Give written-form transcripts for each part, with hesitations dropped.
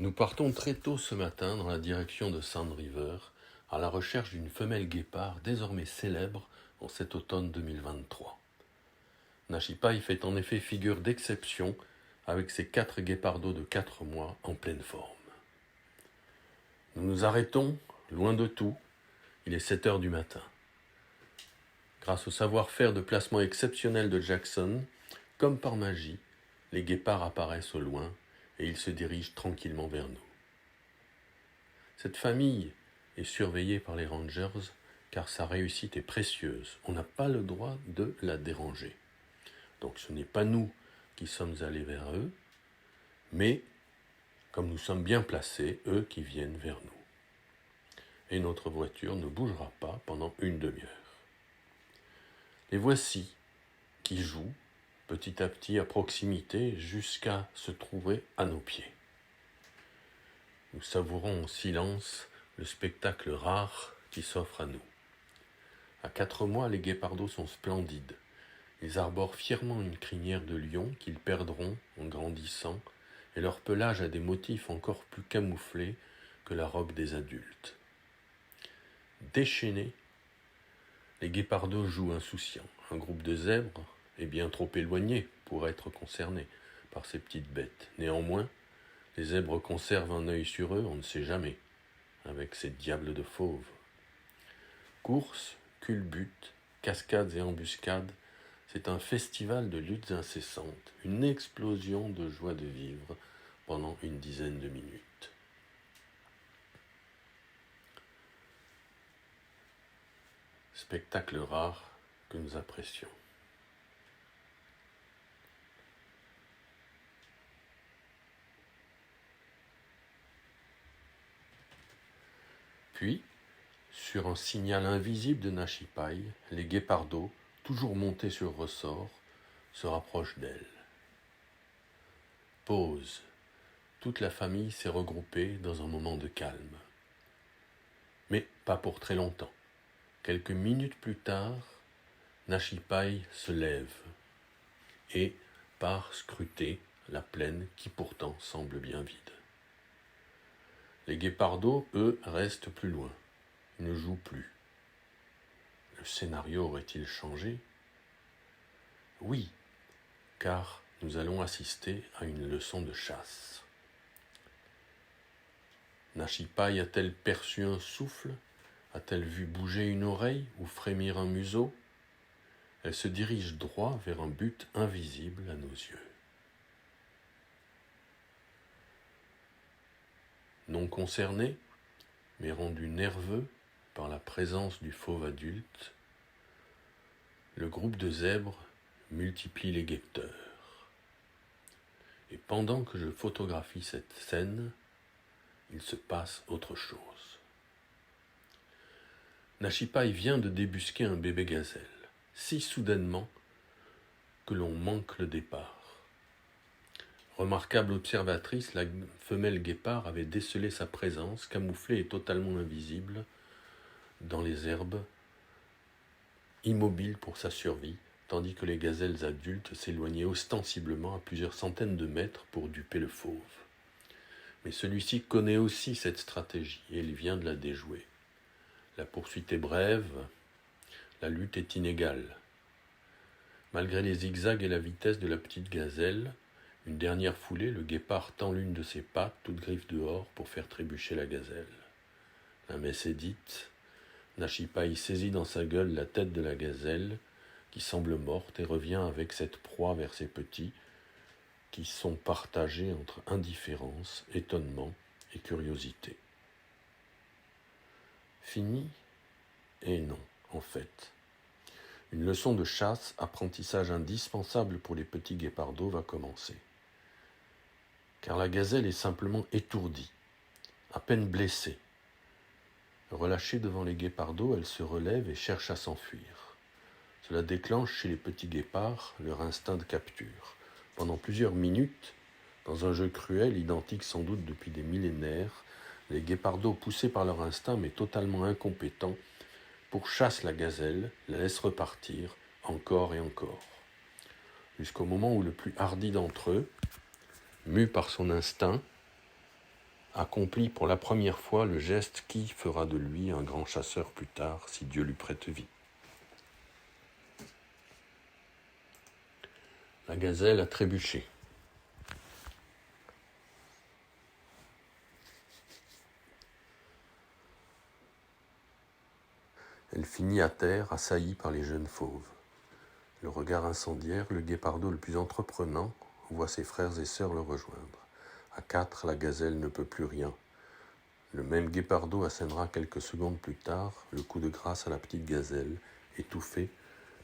Nous partons très tôt ce matin dans la direction de Sand River, à la recherche d'une femelle guépard désormais célèbre en cet automne 2023. Nashipai fait en effet figure d'exception avec ses 4 guépardos de 4 mois en pleine forme. Nous nous arrêtons, loin de tout, il est 7 heures du matin. Grâce au savoir-faire de placement exceptionnel de Jackson, comme par magie, les guépards apparaissent au loin et ils se dirigent tranquillement vers nous. Cette famille est surveillée par les rangers car sa réussite est précieuse. On n'a pas le droit de la déranger. Donc ce n'est pas nous qui sommes allés vers eux, mais comme nous sommes bien placés, eux qui viennent vers nous. Et notre voiture ne bougera pas pendant une demi-heure. Les voici qui jouent petit à petit à proximité jusqu'à se trouver à nos pieds. Nous savourons en silence le spectacle rare qui s'offre à nous. À 4 mois, les guépardos sont splendides. Ils arborent fièrement une crinière de lion qu'ils perdront en grandissant, et leur pelage a des motifs encore plus camouflés que la robe des adultes. Déchaînés, les guépardos jouent insouciants. Un groupe de zèbres est bien trop éloigné pour être concerné par ces petites bêtes. Néanmoins, les zèbres conservent un œil sur eux, on ne sait jamais, avec ces diables de fauves. Courses, culbutes, cascades et embuscades, c'est un festival de luttes incessantes, une explosion de joie de vivre pendant une dizaine de minutes. Spectacle rare que nous apprécions. Puis, sur un signal invisible de Nashipai, les guépardos, toujours montés sur ressort, se rapprochent d'elle. Pause. Toute la famille s'est regroupée dans un moment de calme. Mais pas pour très longtemps. Quelques minutes plus tard, Nashipai se lève et part scruter la plaine qui pourtant semble bien vide. Les guépardos, eux, restent plus loin. Ils ne jouent plus. Le scénario aurait-il changé ? Oui, car nous allons assister à une leçon de chasse. Nashipai a-t-elle perçu un souffle ? A-t-elle vu bouger une oreille ou frémir un museau ? Elle se dirige droit vers un but invisible à nos yeux. Non concerné, mais rendu nerveux par la présence du fauve adulte, le groupe de zèbres multiplie les guetteurs. Et pendant que je photographie cette scène, il se passe autre chose. Nashipai vient de débusquer un bébé gazelle, si soudainement que l'on manque le départ. Remarquable observatrice, la femelle guépard avait décelé sa présence, camouflée et totalement invisible, dans les herbes, immobile pour sa survie, tandis que les gazelles adultes s'éloignaient ostensiblement à plusieurs centaines de mètres pour duper le fauve. Mais celui-ci connaît aussi cette stratégie et il vient de la déjouer. La poursuite est brève, la lutte est inégale. Malgré les zigzags et la vitesse de la petite gazelle, une dernière foulée, le guépard tend l'une de ses pattes, toute griffe dehors, pour faire trébucher la gazelle. La messe est dite. Nashipai saisit dans sa gueule la tête de la gazelle, qui semble morte, et revient avec cette proie vers ses petits, qui sont partagés entre indifférence, étonnement et curiosité. Fini ? Et non, en fait. Une leçon de chasse, apprentissage indispensable pour les petits guépardos, va commencer. Car la gazelle est simplement étourdie, à peine blessée. Relâchée devant les guépardos, elle se relève et cherche à s'enfuir. Cela déclenche chez les petits guépards leur instinct de capture. Pendant plusieurs minutes, dans un jeu cruel, identique sans doute depuis des millénaires, les guépardos, poussés par leur instinct mais totalement incompétents, pourchassent la gazelle, la laissent repartir, encore et encore. Jusqu'au moment où le plus hardi d'entre eux, mu par son instinct, accomplit pour la première fois le geste qui fera de lui un grand chasseur plus tard, si Dieu lui prête vie. La gazelle a trébuché. Elle finit à terre, assaillie par les jeunes fauves. Le regard incendiaire, le guépardo le plus entreprenant voit ses frères et sœurs le rejoindre. À 4, la gazelle ne peut plus rien. Le même guépardo assénera quelques secondes plus tard le coup de grâce à la petite gazelle, étouffée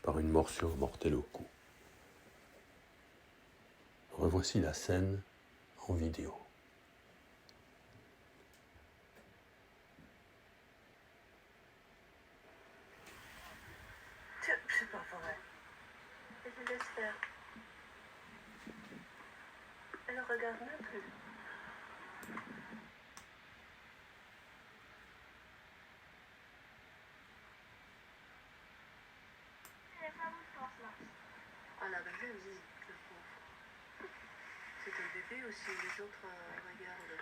par une morsure mortelle au cou. Revoici la scène en vidéo. C'est pas vrai. Elle se laisse faire. Elle ne regarde même plus. Ah, la gazelle, oui, le pauvre. C'est un bébé aussi, les autres regardent.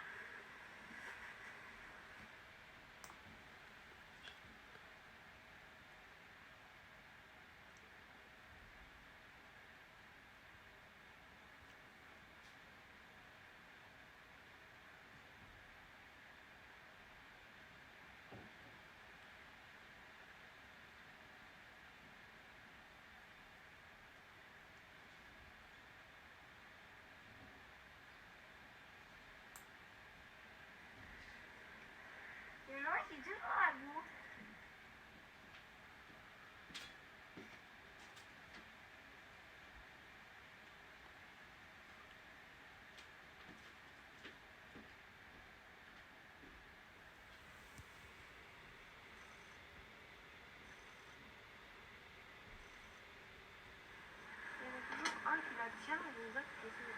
Il y en a toujours un qui la tient et les autres qui essaient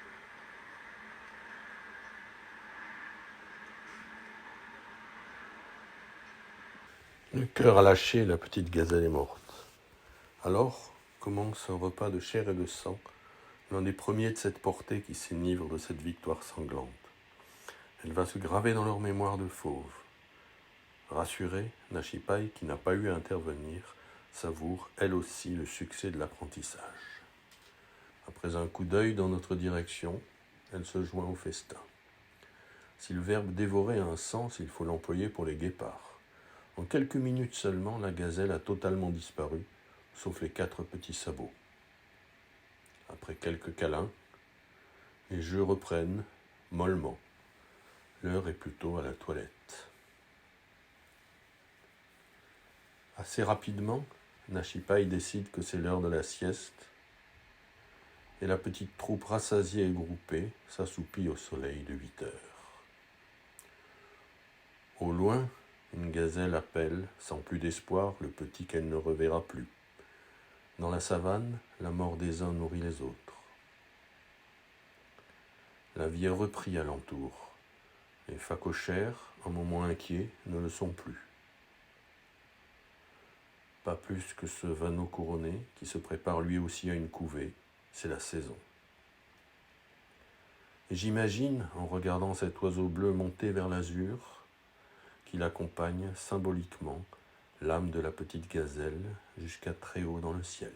de... Le cœur a lâché, la petite gazelle est morte. Alors commence un repas de chair et de sang, l'un des premiers de cette portée qui s'enivre de cette victoire sanglante. Elle va se graver dans leur mémoire de fauves. Rassurée, Nashipai, qui n'a pas eu à intervenir, savoure elle aussi le succès de l'apprentissage. Après un coup d'œil dans notre direction, elle se joint au festin. Si le verbe dévorer a un sens, il faut l'employer pour les guépards. En quelques minutes seulement, la gazelle a totalement disparu, sauf les 4 petits sabots. Après quelques câlins, les jeux reprennent mollement. L'heure est plutôt à la toilette. Assez rapidement, Nashipai décide que c'est l'heure de la sieste et la petite troupe rassasiée et groupée s'assoupit au soleil de 8 heures. Au loin, une gazelle appelle, sans plus d'espoir, le petit qu'elle ne reverra plus. Dans la savane, la mort des uns nourrit les autres. La vie a repris alentour. Les phacochères, un moment inquiets, ne le sont plus. Pas plus que ce vanneau couronné qui se prépare lui aussi à une couvée, c'est la saison. Et j'imagine, en regardant cet oiseau bleu monter vers l'azur, qu'il accompagne symboliquement l'âme de la petite gazelle jusqu'à très haut dans le ciel.